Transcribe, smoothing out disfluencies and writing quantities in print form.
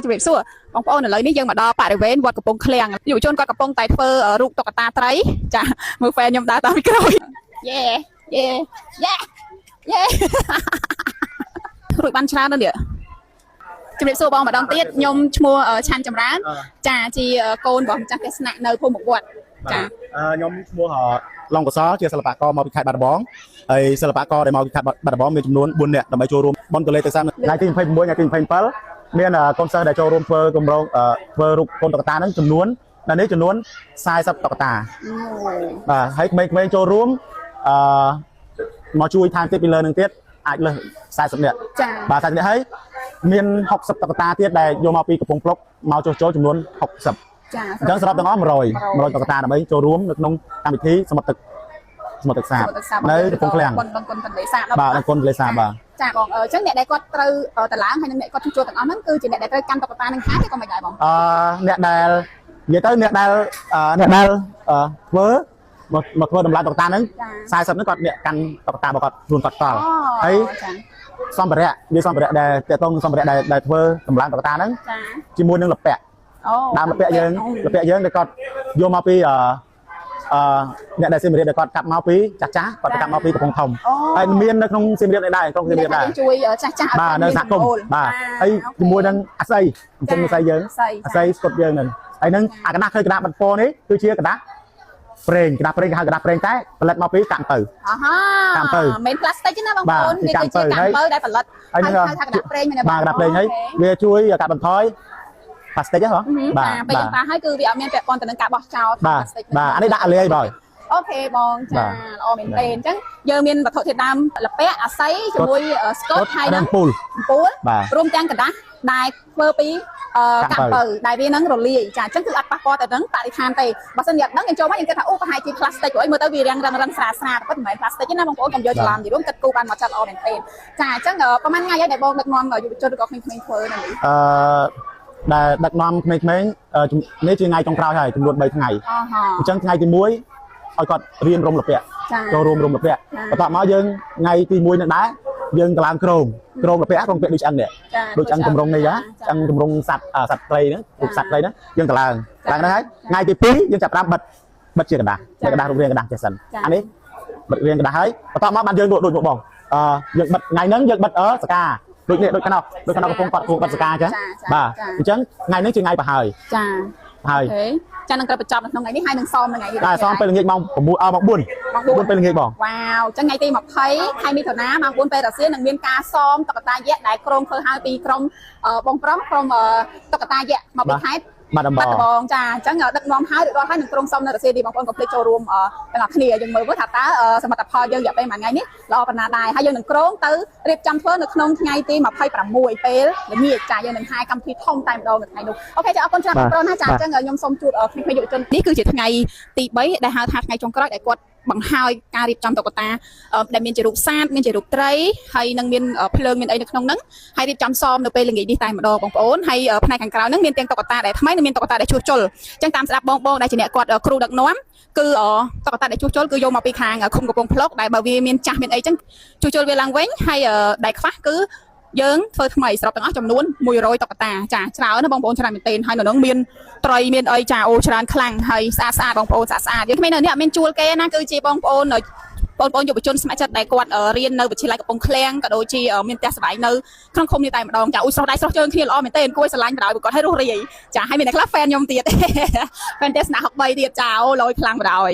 ជំរាបសួរបងប្អូនឥឡូវនេះយើងមកដល់បរិវេណវត្តកំពង់ឃ្លាំងយុវជនគាត់កំពុងតែធ្វើរូបតុក្កតាត្រីចាមើលហ្វេនខ្ញុំដើរតាមពីក្រោយយេយេយេយេរួចបានច្រើនណាស់នេះជំរាបសួរបងម្ដងទៀតខ្ញុំឈ្មោះឆាន់ចម្រើនចាជាកូនរបស់ម្ចាស់ផ្ទះស្នាក់នៅភូមិមុខវត្តចាខ្ញុំឈ្មោះឡុងកសលជាសិល្បករមកពីខេត្តបាត់ដំបងហើយសិល្បករដែលមកពីខេត្តបាត់ដំបងមានចំនួន4នាក់ដើម្បីចូលរួមបុណ្យទលេទឹកសាមថ្ងៃទី26ថ្ងៃទី27មានកូនសិស្សដែលចូលរួមធ្វើកម្រងធ្វើរូបកូនតុក្កតាហ្នឹងចំនួននេះចំនួន40តុក្កតាបាទហើយក្មេងៗចូលរួមមកជួយថែមទៀតពីលើនឹងទៀតអាចលើស40នាក់បាទ40នាក់ហើយមាន60តុក្កតាទៀតដែលយកមកពីកំពង់ភ្លុកមកចុះចូលចំនួន60ចាអញ្ចឹងសរុបទាំងអស់100តុក្កតាដើម្បីចូលរួមនៅក្នុងកម្មវិធីសមុទ្រទឹកសាបនៅកំពង់ឃ្លាំងគុណទន្លេសាបបាទគុណទន្លេសាបបាទចាបងអញ្ចឹងអ្នកដែលគាត់ត្រូវតឡើងហើយនិងអ្នកគាត់ចូលទាំងអស់ហ្នឹងគឺជាអ្នកដែលត្រូវកាន់តុក្កតានឹងហើយក៏មិនដែរបងអ្នកដែលនិយាយទៅអ្នកដែលធ្វើមកធ្វើតម្លៃតុក្កតាហ្នឹង40ហ្នឹងគាត់អ្នកកាន់តុក្កតារបស់គាត់ខ្លួនគាត់ផ្ទាល់ហើយសម្ភារៈដែលតេតងសម្ភារៈដែលធ្វើតម្លៃតុក្កតាហ្នឹងជាមួយនឹងលពាក់ដើមលពាក់យើងដែលគាត់យកមកពីអ្នកដែលសៀមរាបដែលគាត់កាប់មកពីចាស់គាត់កាប់មកពីកំពង់ធំហើយមាននៅក្នុងសៀមរាបនេះដែរក្នុងសៀមរាបដែរជួយចាស់បាទនៅសហគមន៍បាទហើយជាមួយនឹងអាស័យអញ្ចឹងអាស័យយើងអាស័យស្គុតយើងហ្នឹងហើយនឹងអាកណ្ដាស់ឃើញកណ្ដាស់បន្ទោនេះគឺជាកណ្ដាស់ប្រេងគេហៅកណ្ដាស់ប្រេងតែផលិតមកពីកាំងទៅកាំងទៅមិនផ្លាស្ទិកទេណាបងប្អូនវាគឺជាកាំងទៅដែលផលិតហើយថាកណ្ដាស់ប្រេងមែនទេបាទកណ្ដាស់ប្រេងហើយវាជួយកាត់បន្ថយផ្លាស្ទិកហ្នឹងបាទពេលយើងប៉ះហើយគឺវាអត់មានពាក់ព័ន្ធទៅនឹងការបោះចោលផ្លាស្ទិកបាទអានេះដាក់លាយបងអូខេបងចាល្អមែនទេអញ្ចឹងយើងមានវត្ថុធាតុដើមលពាក់អាស័យជាមួយស្កុតហើយនឹងពូលរួមទាំងกระดาษដែលធ្វើពីកាំងពៅដែលវានឹងរលាយចាអញ្ចឹងគឺអត់ប៉ះពាល់ទៅនឹងបរិស្ថានទេបើសិនយើងដឹងយើងចូលមកយើងគិតថាអូប្រហែលជាផ្លាស្ទិកព្រោះអីមើលទៅវារាងស្រាលប៉ុន្តែមិនមែនផ្លាស្ទិកទេណាបងប្អូនកុំយកច្រឡំនិយាយរួមគិតគូរបានមកចាត់ល្អមែនទេចាអញ្ចឹងប្រហែលថ្ងៃហើយដែលបងដឹកនាំយុវជនឬក៏ក្មេងៗធ្វើនៅនេះដែលដឹកនាំក្មេងៗនេះជាថ្ងៃចុងក្រោយហើយចំនួន3ថ្ងៃអញ្ចឹងថ្ងៃទី1ឲ្យគាត់រៀនរំលពាក់ចូលរួមរំលពាក់បន្ទាប់មកយើងថ្ងៃទី1នឹងដែរយើងកឡើងក្រមលពាក់ក្រមពាក់ដូចឆ្អឹងនេះដូចឆ្អឹងទម្រង់នេះចាឆ្អឹងទម្រង់សត្វត្រីហ្នឹងរូបសត្វត្រីហ្នឹងយើងកឡើងហ្នឹងហើយថ្ងៃទី2យើងចាប់ផ្ដើមបិទជាกระดาษរូបរាងกระดาษចេះសិនអានេះបិទរាងกระดาษហើយបន្ទាប់មកបានយើងដូចមកបងយើងបិទថ្ងៃហ្នឹងយើងបិទសកាដូចនេះដូចខ្នោះកំពុងគាត់គួរបិទសកាអញ្ចឹងបាទអញ្ចឹងថ្ងៃនេះជាថ្ងៃប្រហើយចាហើយចានឹងត្រូវបញ្ចប់នៅក្នុងថ្ងៃនេះហើយនឹងសមនៅថ្ងៃនេះសមពេលល្ងាចម៉ោង6ម៉ោង4ពេលល្ងាចបងវ៉ាវអញ្ចឹងថ្ងៃទី20ខែមិថុនាម៉ោង4ពេលរសៀលនឹងមានការសមតុក្កតាយក្សដែលក្រុមធ្វើហើយពីក្រុមបងប្រុសក្រុមតុក្កតាយក្សមកពីខេត្តបាត់ដំបងចាអញ្ចឹងដឹកនាំហើយរួចរាល់ហើយនឹងក្រុមសមនៅរសៀលនេះបងប្អូនកុំភ្លេចចូលរួមទាំងអស់គ្នាយើងមើលមើលថាតើសមិទ្ធផលយើងរយៈពេលមួយថ្ងៃនេះល្អប៉ុណ្ណាដែរហើយយើងនឹងក្រុងទៅរៀបចំធ្វើនៅក្នុងថ្ងៃទី26ពេលល្ងាចចាយើងនឹងហាយកម្មវិធីធំតែម្ដងនៅថ្ងៃនោះអូខេចាអរគុណច្រើនបងប្អូនណាចាអញ្ចឹងខ្ញុំសូមជួបក្មេងៗយុវជននេះគឺជាថ្ងៃទី3ដែលហៅថាថ្ងៃចុងក្រោយដែលគាត់បង្ហើយការរៀបចំតុក្កតាដែលមានជារូបសត្វមានជារូបត្រីហើយនឹងមានភ្លើងមានអីនៅក្នុងហ្នឹងហើយរៀបចំសមនៅពេលល្ងាចនេះតែម្ដងបងប្អូនហើយផ្នែកខាងក្រៅហ្នឹងមានទាំងតុក្កតាដែលថ្មីនិងមានតុក្កតាដែលជួសជុលអញ្ចឹងតាមស្ដាប់បងដែលជាអ្នកគាត់គ្រូដឹកនាំគឺតុក្កតាដែលជួសជុលគឺយកមកពីខាងឃុំកំពង់ភ្លុកដែលបើវាមានចាស់មានអីចឹងជួសជុលវាឡើងវិញហើយដែលខ្វះគឺយើងធ្វើថ្មីសរុបទាំងអស់ចំនួន100តុក្កតាចាច្រើនណាបងប្អូនច្រើនមែនទែនហើយនៅនោះមានត្រីមានអីចាអូច្រើនខ្លាំងហើយស្អាតបងប្អូនស្អាតយើងគ្មាននៅនេះអត់មានជួលគេណាគឺជាបងប្អូនយុវជនស្ម័គ្រចិត្តដែលគាត់រៀននៅវិទ្យាល័យកំពង់ឃ្លាំងក៏ដូចជាមានផ្ទះសម្បែងនៅក្នុងឃុំនេះតែម្ដងចាអ៊ុយស្រស់ដៃស្រស់ជើងគ្នាល្អមែនទែនគួរស្រឡាញ់បណ្ដោយគាត់ឲ្យរស់រាយចាហើយមានតែខ្លះហ្វេនខ្ញុំទៀតហ្វេនទេសនា63ទៀតចាអូលយខ្លាំងបណ្ដោយ